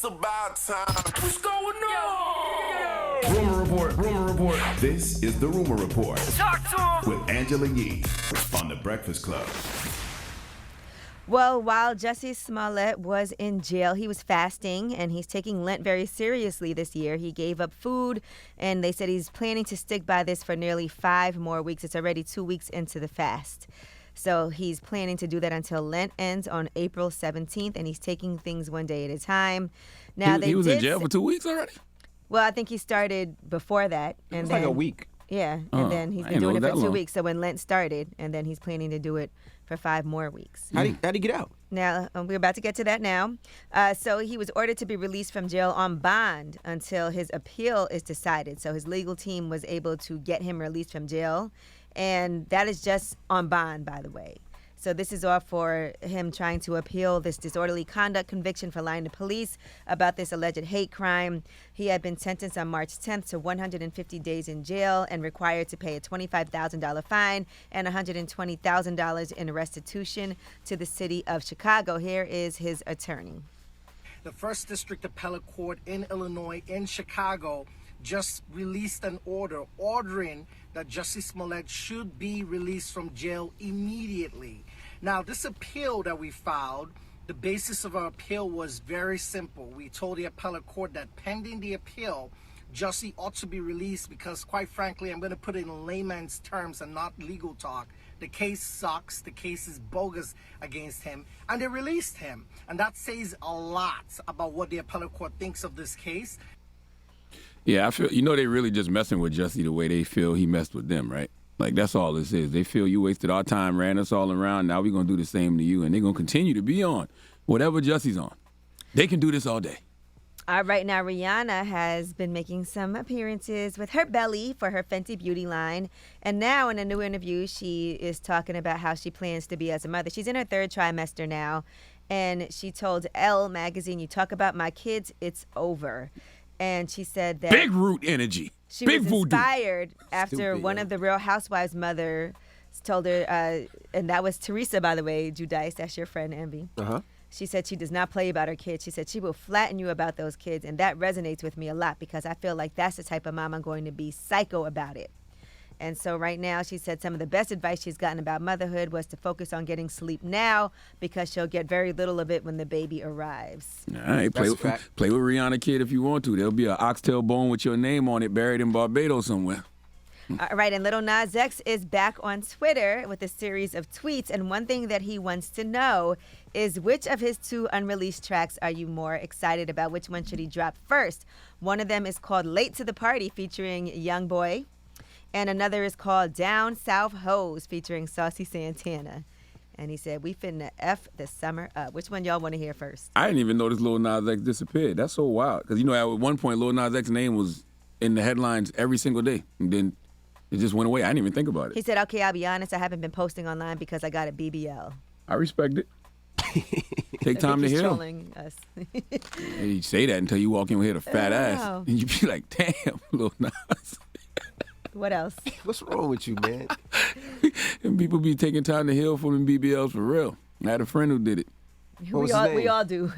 about time. What's going on? Rumor report. This is the Rumor Report. Talk to him. With Angela Yee on The Breakfast Club. Well, while Jussie Smollett was in jail, he was fasting, and he's taking Lent very seriously this year. He gave up food, and they said he's planning to stick by this for nearly 5 more weeks. It's already 2 weeks into the fast. So he's planning to do that until Lent ends on April 17th, and he's taking things one day at a time. Now he was in jail for 2 weeks already? Well, I think he started before that. And It's then, like a week. Yeah, and then he's been doing it for 2 weeks. So when Lent started, and then he's planning to do it for 5 more weeks. How'd he get out? Now, we're about to get to that now. So he was ordered to be released from jail on bond until his appeal is decided. So his legal team was able to get him released from jail. And that is just on bond, by the way. So this is all for him trying to appeal this disorderly conduct conviction for lying to police about this alleged hate crime. He had been sentenced on March 10th to 150 days in jail and required to pay a $25,000 fine and $120,000 in restitution to the city of Chicago. Here is his attorney. The First District Appellate Court in Illinois, in Chicago, just released an order ordering that Jussie Smollett should be released from jail immediately. Now, this appeal that we filed, the basis of our appeal was very simple. We told the appellate court that pending the appeal, Jussie ought to be released because, quite frankly, I'm going to put it in layman's terms and not legal talk. The case sucks. The case is bogus against him. And they released him. And that says a lot about what the appellate court thinks of this case. Yeah, I feel, they really just messing with Jussie the way they feel he messed with them, right? Like, that's all this is. They feel you wasted our time, ran us all around. Now we're going to do the same to you, and they're going to continue to be on whatever Jussie's on. They can do this all day. Right now, Rihanna has been making some appearances with her belly for her Fenty Beauty line. And now in a new interview, she is talking about how she plans to be as a mother. She's in her 3rd trimester now, and she told Elle magazine, "You talk about my kids, it's over." And she said that big root energy. She big was voodoo. inspired after Stupid, one of the Real Housewives' mother told her, and that was Teresa, by the way, Judice, that's your friend, Envy. Uh-huh. She said she does not play about her kids. She said she will flatten you about those kids, and that resonates with me a lot because I feel like that's the type of mom I'm going to be psycho about it. And so right now, she said some of the best advice she's gotten about motherhood was to focus on getting sleep now because she'll get very little of it when the baby arrives. All right, play with Rihanna kid if you want to. There'll be an oxtail bone with your name on it buried in Barbados somewhere. All right, and Little Nas X is back on Twitter with a series of tweets, and one thing that he wants to know is which of his 2 unreleased tracks are you more excited about? Which one should he drop first? One of them is called Late to the Party featuring Youngboy, and another is called Down South Hoes featuring Saucy Santana. And he said, we finna F the summer up. Which one y'all want to hear first? I didn't even notice Lil Nas X disappeared. That's so wild. Because, at one point, Lil Nas X's name was in the headlines every single day. And then it just went away. I didn't even think about it. He said, okay, I'll be honest. I haven't been posting online because I got a BBL. I respect it. Take time to he's heal. Trolling us. And you say that until you walk in with a fat ass. And you be like, damn, Lil Nas. What else? What's wrong with you, man? And people be taking time to heal from them BBLs for real. I had a friend who did it. What was his name? We all do.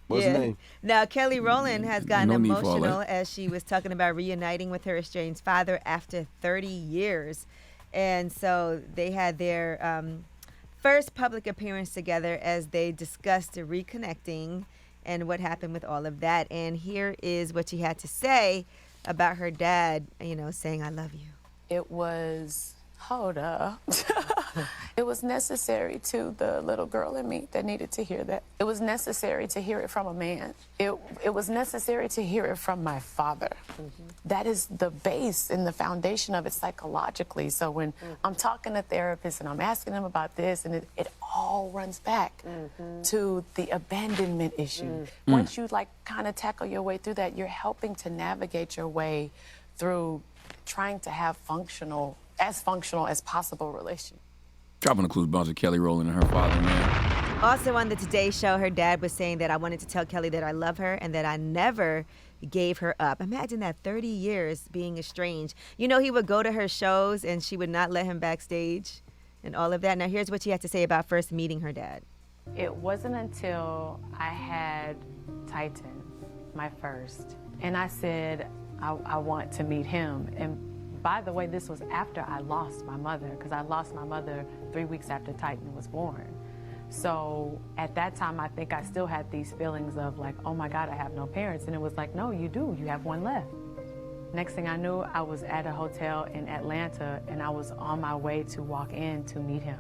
What's his name? Now, Kelly Rowland has gotten No need for all emotional that. as she was talking about reuniting with her estranged father after 30 years. And so they had their first public appearance together as they discussed reconnecting and what happened with all of that. And here is what she had to say about her dad, saying, I love you. It was, hold up. It was necessary to the little girl in me that needed to hear that. It was necessary to hear it from a man. It was necessary to hear it from my father. Mm-hmm. That is the base and the foundation of it psychologically. So when I'm talking to therapists and I'm asking them about this, and it all runs back to the abandonment issue. Once you kind of tackle your way through that, you're helping to navigate your way through trying to have functional as possible relationship. Dropping the clues about Kelly Rowland and her father, man. Also on the Today Show, her dad was saying that I wanted to tell Kelly that I love her and that I never gave her up. Imagine that, 30 years being estranged. He would go to her shows and she would not let him backstage and all of that. Now here's what she had to say about first meeting her dad. It wasn't until I had Titan, my first. And I said, I want to meet him. And by the way, this was after I lost my mother, because I lost my mother 3 weeks after Titan was born. So at that time, I think I still had these feelings of like, oh my God, I have no parents. And it was like, no, you do. You have one left. Next thing I knew, I was at a hotel in Atlanta, and I was on my way to walk in to meet him.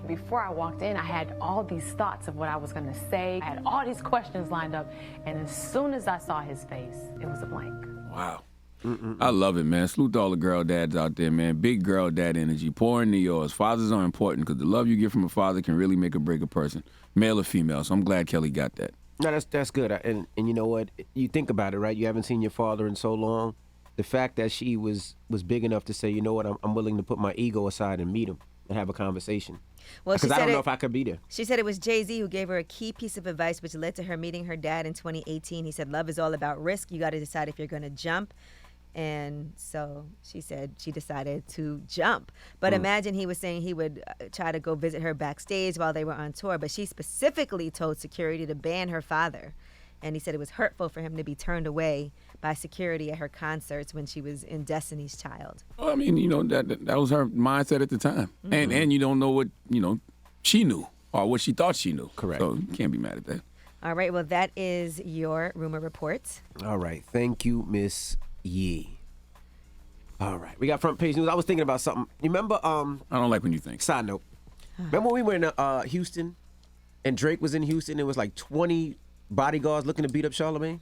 Before I walked in, I had all these thoughts of what I was going to say. I had all these questions lined up, and as soon as I saw his face, it was a blank. Wow. I love it, man. Salute to all the girl dads out there, man. Big girl dad energy. Pour into yours. Fathers are important because the love you get from a father can really make or break a person, male or female. So I'm glad Kelly got that. No, that's good. And you know what? You think about it, right? You haven't seen your father in so long. The fact that she was big enough to say, you know what, I'm willing to put my ego aside and meet him and have a conversation. Well, because I don't know if I could be there. She said it was Jay-Z who gave her a key piece of advice, which led to her meeting her dad in 2018. He said, love is all about risk. You got to decide if you're going to jump. And so she said she decided to jump. But imagine he was saying he would try to go visit her backstage while they were on tour. But she specifically told security to ban her father. And he said it was hurtful for him to be turned away by security at her concerts when she was in Destiny's Child. Well, I mean, you know, that was her mindset at the time. And you don't know what, you know, she knew or what she thought she knew. Correct. So you can't be mad at that. All right. Well, that is your rumor report. All right. Thank you, Miss Yee. All right. We got front page news. I was thinking about something. You remember? I don't like when you think. Side note. Remember when we were in Houston and Drake was in Houston? There was like 20 bodyguards looking to beat up Charlamagne.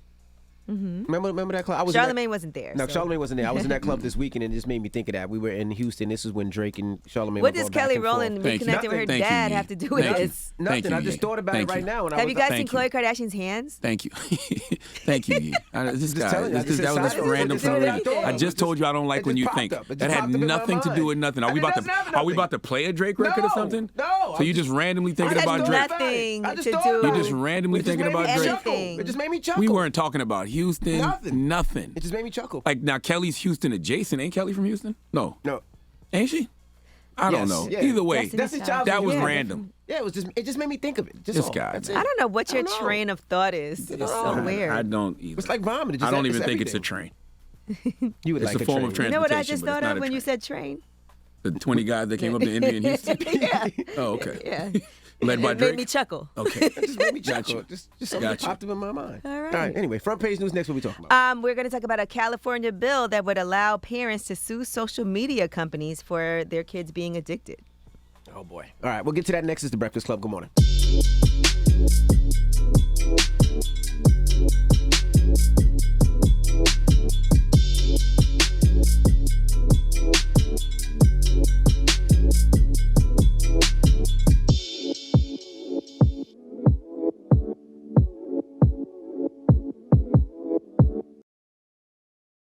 Remember that club? Charlamagne wasn't there. No, so. Charlamagne wasn't there. I was in that club this weekend, and it just made me think of that. We were in Houston. This is when Drake and Charlamagne. What were does going back Kelly and forth. Rowland Thank you. reconnecting with her Thank you, dad Yee. have to do with Thank you. this? Nothing. Thank you, I just Yee. thought about Thank it right you. now. And Have you guys seen Thank you. Khloe Kardashian's hands? Thank you. Thank you, Yee. This guy, telling you, I just that was decided. random Just for a doing reason. it. I just told you I don't like It when just you popped think. up. It just That had popped up in my nothing to do mind. with nothing. And Are we it about doesn't have to? Are we nothing. about to play a Drake record or No. something? No. So you just randomly thinking It has about Drake? nothing I just to thought do. about You it. just randomly It just thinking made me about Drake? chuckle. Anything. It just made me chuckle. We weren't talking about Houston. Nothing. It Nothing. just made me chuckle. Like now, Kelly's Houston adjacent. Ain't Kelly from Houston? No. No. Ain't she? I don't Yes, know. yeah. Either way, Destiny's Child. that was Yeah. random. Yeah, it just made me think of it. Just This all. guy, That's man. it. I don't know what your I don't know. train of thought is. It's so weird. I don't either. It's like vomit. It just I don't it's even think it's a everything. train. You would It's like a form of train. You know what I transportation, just but it's thought not of a when you train. said train? The 20 guys that came up to India and Houston? Yeah. Oh, okay. Yeah. Led by It Drake? made me chuckle. Okay. It just made me Got chuckle. you. Just something that Got you. popped up in my mind. All right. Anyway, front page news next. What we talking about? We're going to talk about a California bill that would allow parents to sue social media companies for their kids being addicted. Oh boy. All right, we'll get to that next. Is the Breakfast Club. Good morning.